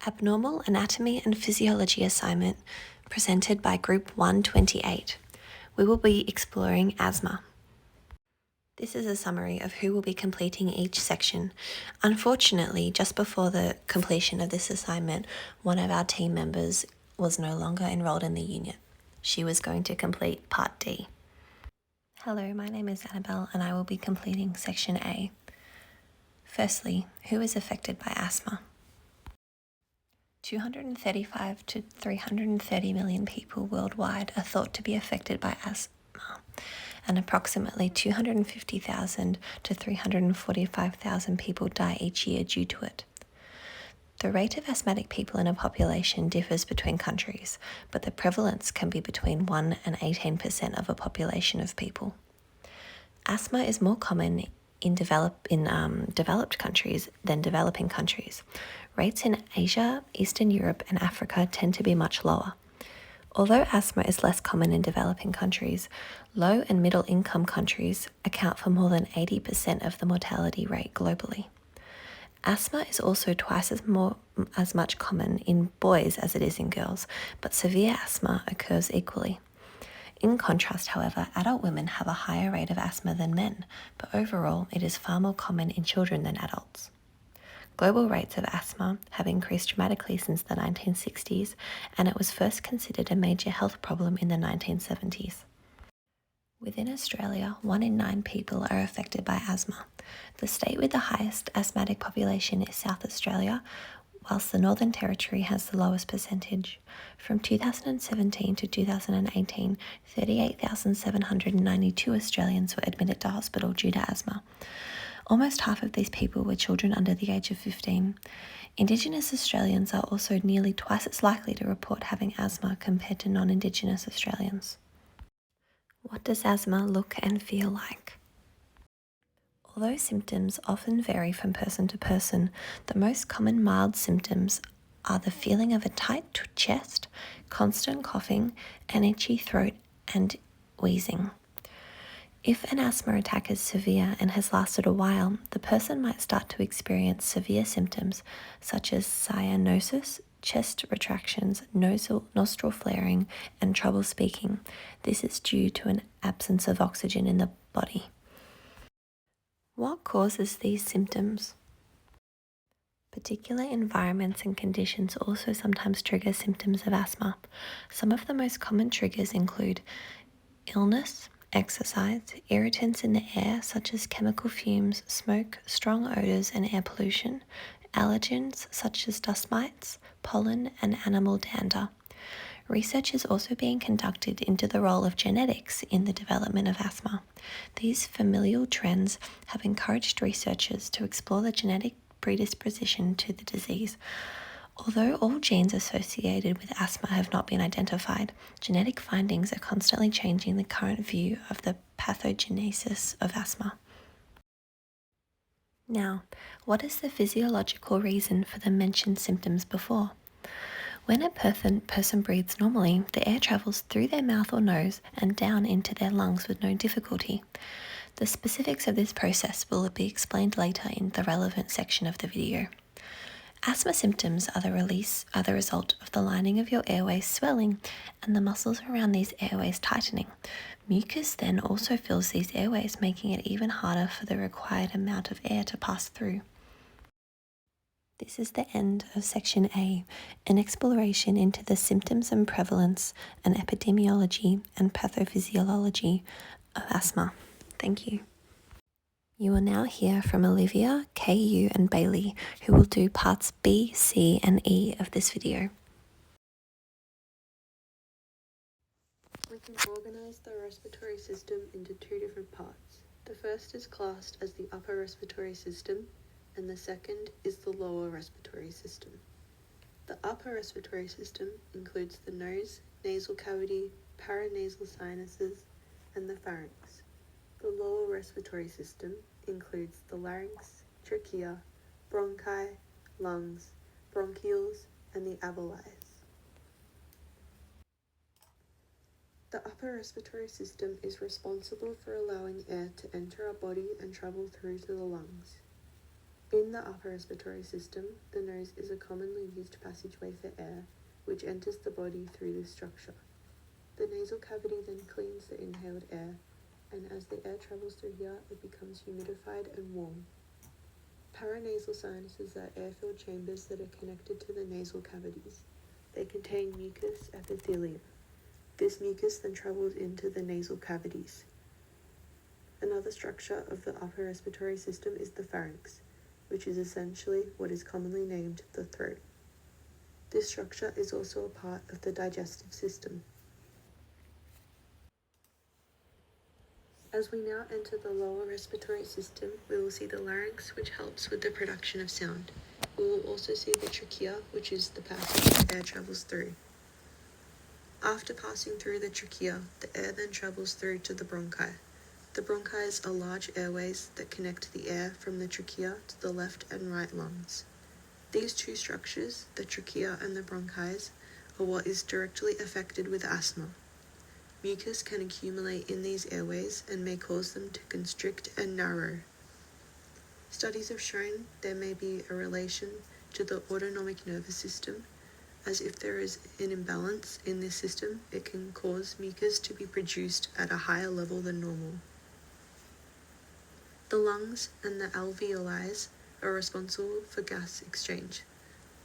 Abnormal Anatomy and Physiology assignment presented by Group 128. We will be exploring asthma. This is a summary of who will be completing each section. Unfortunately, just before the completion of this assignment, one of our team members was no longer enrolled in the unit. She was going to complete Part D. Hello, my name is Annabelle and I will be completing Section A. Firstly, who is affected by asthma? 235 to 330 million people worldwide are thought to be affected by asthma, and approximately 250,000 to 345,000 people die each year due to it. The rate of asthmatic people in a population differs between countries, but the prevalence can be between 1 and 18% of a population of people. Asthma is more common in developed countries than developing countries. Rates in Asia, Eastern Europe, and Africa tend to be much lower. Although asthma is less common in developing countries, low and middle income countries account for more than 80% of the mortality rate globally. Asthma is also twice as much common in boys as it is in girls, but severe asthma occurs equally. In contrast, however, adult women have a higher rate of asthma than men, but overall it is far more common in children than adults. Global rates of asthma have increased dramatically since the 1960s, and it was first considered a major health problem in the 1970s. Within Australia, 1 in 9 people are affected by asthma. The state with the highest asthmatic population is South Australia, whilst the Northern Territory has the lowest percentage. From 2017 to 2018, 38,792 Australians were admitted to hospital due to asthma. Almost half of these people were children under the age of 15. Indigenous Australians are also nearly twice as likely to report having asthma compared to non-Indigenous Australians. What does asthma look and feel like? Although symptoms often vary from person to person, the most common mild symptoms are the feeling of a tight chest, constant coughing, an itchy throat, and wheezing. If an asthma attack is severe and has lasted a while, the person might start to experience severe symptoms such as cyanosis, chest retractions, nostril flaring, and trouble speaking. This is due to an absence of oxygen in the body. What causes these symptoms? Particular environments and conditions also sometimes trigger symptoms of asthma. Some of the most common triggers include illness, exercise, irritants in the air such as chemical fumes, smoke, strong odors, and air pollution, allergens such as dust mites, pollen, and animal dander. Research is also being conducted into the role of genetics in the development of asthma. These familial trends have encouraged researchers to explore the genetic predisposition to the disease. Although all genes associated with asthma have not been identified, genetic findings are constantly changing the current view of the pathogenesis of asthma. Now, what is the physiological reason for the mentioned symptoms before? When a person breathes normally, the air travels through their mouth or nose and down into their lungs with no difficulty. The specifics of this process will be explained later in the relevant section of the video. Asthma symptoms are the result of the lining of your airways swelling and the muscles around these airways tightening. Mucus then also fills these airways, making it even harder for the required amount of air to pass through. This is the end of Section A, an exploration into the symptoms and prevalence and epidemiology and pathophysiology of asthma. Thank you. You will now hear from Olivia, KU, and Bailey, who will do parts B, C, and E of this video. We can organise the respiratory system into 2 different parts. The first is classed as the upper respiratory system, and the second is the lower respiratory system. The upper respiratory system includes the nose, nasal cavity, paranasal sinuses, and the pharynx. The lower respiratory system includes the larynx, trachea, bronchi, lungs, bronchioles, and the alveoli. The upper respiratory system is responsible for allowing air to enter our body and travel through to the lungs. In the upper respiratory system, the nose is a commonly used passageway for air, which enters the body through this structure. The nasal cavity then cleans the inhaled air, and as the air travels through here, it becomes humidified and warm. Paranasal sinuses are air-filled chambers that are connected to the nasal cavities. They contain mucous epithelium. This mucus then travels into the nasal cavities. Another structure of the upper respiratory system is the pharynx, which is essentially what is commonly named the throat. This structure is also a part of the digestive system. As we now enter the lower respiratory system, we will see the larynx, which helps with the production of sound. We will also see the trachea, which is the passage the air travels through. After passing through the trachea, the air then travels through to the bronchi. The bronchi are large airways that connect the air from the trachea to the left and right lungs. These two structures, the trachea and the bronchi, are what is directly affected with asthma. Mucus can accumulate in these airways and may cause them to constrict and narrow. Studies have shown there may be a relation to the autonomic nervous system, as if there is an imbalance in this system, it can cause mucus to be produced at a higher level than normal. The lungs and the alveoli are responsible for gas exchange.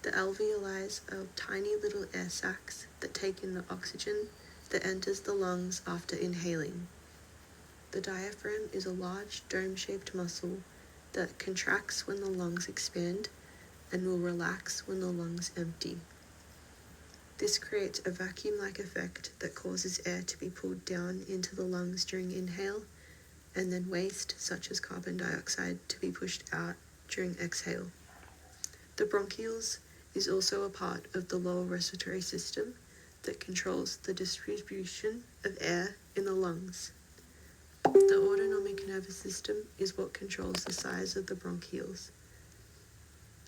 The alveoli are tiny little air sacs that take in the oxygen that enters the lungs after inhaling. The diaphragm is a large dome-shaped muscle that contracts when the lungs expand and will relax when the lungs empty. This creates a vacuum-like effect that causes air to be pulled down into the lungs during inhale, and then waste, such as carbon dioxide, to be pushed out during exhale. The bronchioles is also a part of the lower respiratory system that controls the distribution of air in the lungs. The autonomic nervous system is what controls the size of the bronchioles.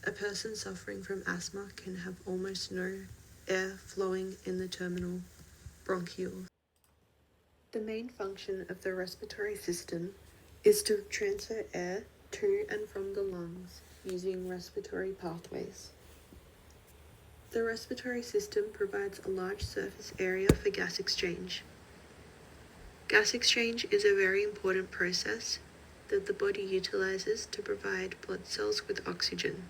A person suffering from asthma can have almost no air flowing in the terminal bronchioles. The main function of the respiratory system is to transfer air to and from the lungs using respiratory pathways. The respiratory system provides a large surface area for gas exchange. Gas exchange is a very important process that the body utilizes to provide blood cells with oxygen.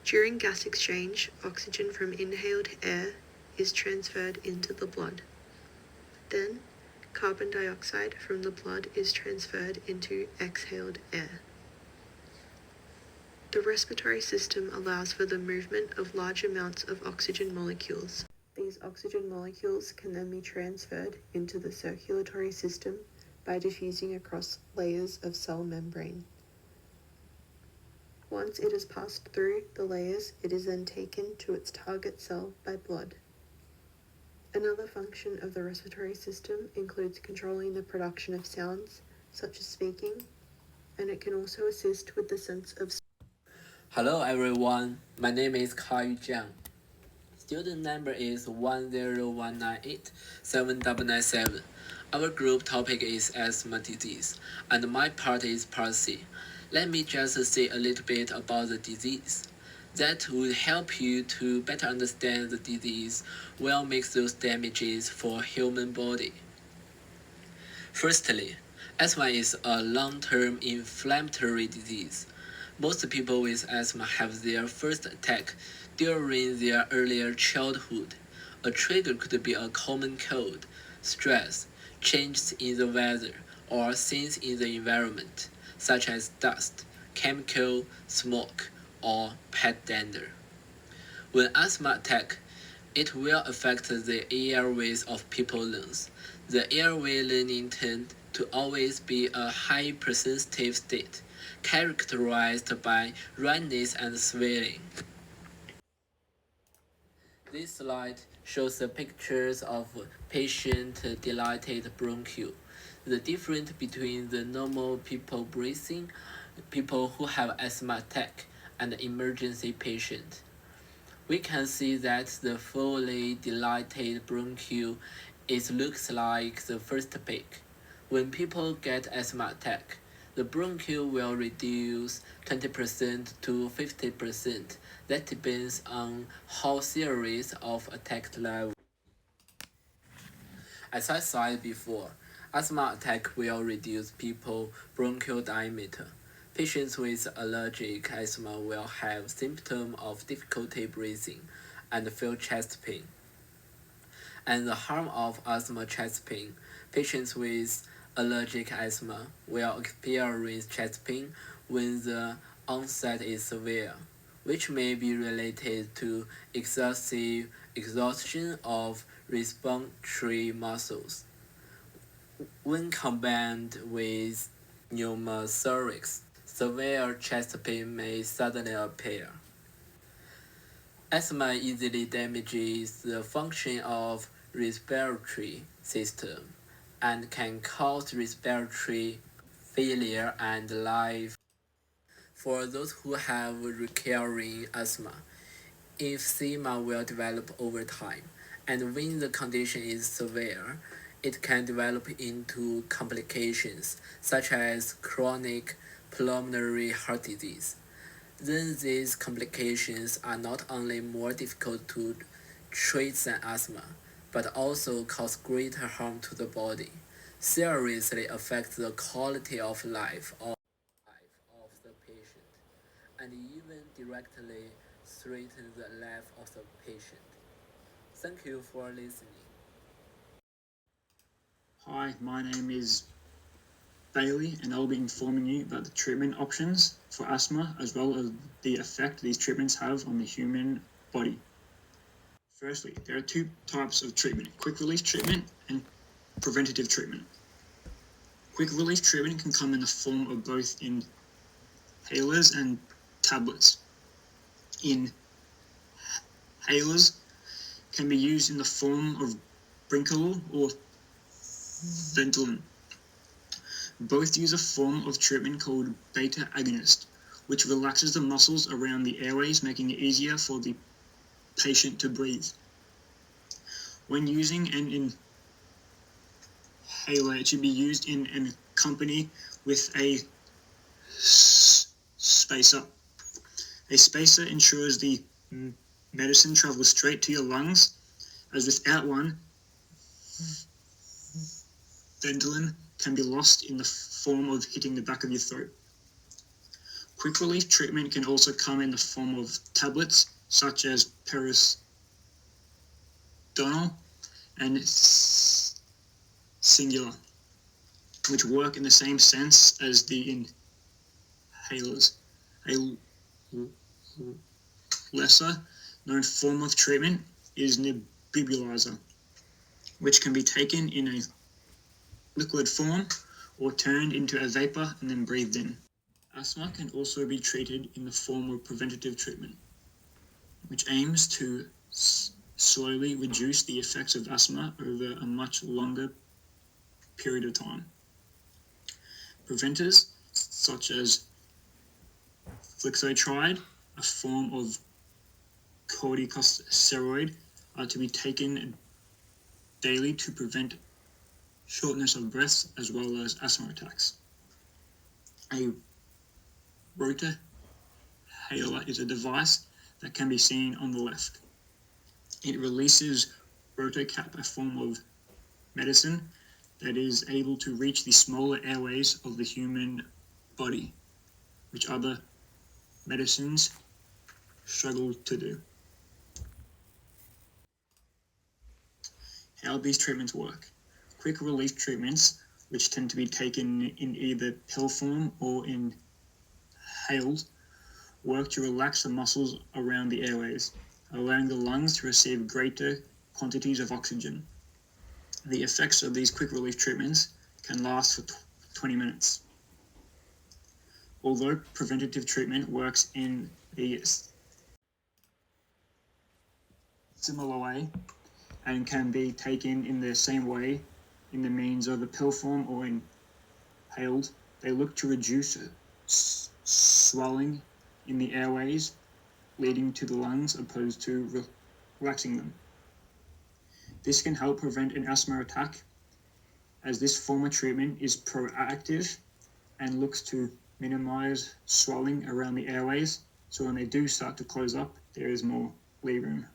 During gas exchange, oxygen from inhaled air is transferred into the blood. Then, carbon dioxide from the blood is transferred into exhaled air. The respiratory system allows for the movement of large amounts of oxygen molecules. These oxygen molecules can then be transferred into the circulatory system by diffusing across layers of cell membrane. Once it has passed through the layers, it is then taken to its target cell by blood. Another function of the respiratory system includes controlling the production of sounds, such as speaking, and it can also assist with the sense of. Hello everyone, my name is Kai Jiang. Student number is 101987997. Our group topic is asthma disease, and my part is part C. Let me just say a little bit about the disease. That would help you to better understand the disease will make those damages for human body. Firstly, asthma is a long-term inflammatory disease. Most people with asthma have their first attack during their earlier childhood. A trigger could be a common cold, stress, changes in the weather, or things in the environment, such as dust, chemical, smoke, or pet dander. When asthma attacks, it will affect the airways of people's lungs. The airway lining tends to always be a hypersensitive state, characterized by redness and swelling. This slide shows the pictures of patient-dilated bronchiole. The difference between the normal people breathing, people who have asthma attack, and emergency patient. We can see that the fully dilated bronchiole looks like the first peak. When people get asthma attack, The bronchial will reduce 20% to 50%. That depends on how serious of attack level. As I said before, asthma attack will reduce people bronchial diameter. Patients with allergic asthma will have symptoms of difficulty breathing and feel chest pain. And the harm of asthma chest pain. Patients with allergic asthma will experience chest pain when the onset is severe, which may be related to excessive exhaustion of respiratory muscles. When combined with pneumothorax, severe chest pain may suddenly appear. Asthma easily damages the function of respiratory system and can cause respiratory failure and life. For those who have recurring asthma, emphysema will develop over time, and when the condition is severe, it can develop into complications such as chronic pulmonary heart disease. Then these complications are not only more difficult to treat than asthma, but also cause greater harm to the body, seriously affect the quality of life of the patient, and even directly threaten the life of the patient. Thank you for listening. Hi, my name is Bailey, and I'll be informing you about the treatment options for asthma as well as the effect these treatments have on the human body. Firstly, there are two types of treatment: quick release treatment and preventative treatment. Quick release treatment can come in the form of both inhalers and tablets. Inhalers can be used in the form of Brinkable or Ventolin. Both use a form of treatment called beta agonist, which relaxes the muscles around the airways, making it easier for the patient to breathe. When using an inhaler, it should be used in an company with a spacer. A spacer ensures the medicine travels straight to your lungs, as without one, Ventolin can be lost in the form of hitting the back of your throat. Quick relief treatment can also come in the form of tablets such as Peristonal and Singular, which work in the same sense as the inhalers. A lesser known form of treatment is nebulizer, which can be taken in a liquid form or turned into a vapor and then breathed in. Asthma can also be treated in the form of preventative treatment, which aims to slowly reduce the effects of asthma over a much longer period of time. Preventers such as flixotride, a form of corticosteroid, are to be taken daily to prevent shortness of breath as well as asthma attacks. A rotahaler is a device that can be seen on the left. It releases rotocap, a form of medicine that is able to reach the smaller airways of the human body, which other medicines struggle to do. How these treatments work. Quick relief treatments, which tend to be taken in either pill form or inhaled, work to relax the muscles around the airways, allowing the lungs to receive greater quantities of oxygen. The effects of these quick relief treatments can last for 20 minutes. Although preventative treatment works in a similar way and can be taken in the same way in the means of a pill form or inhaled, they look to reduce swelling in the airways leading to the lungs opposed to relaxing them. This can help prevent an asthma attack, as this form of treatment is proactive and looks to minimize swelling around the airways. So when they do start to close up, there is more legroom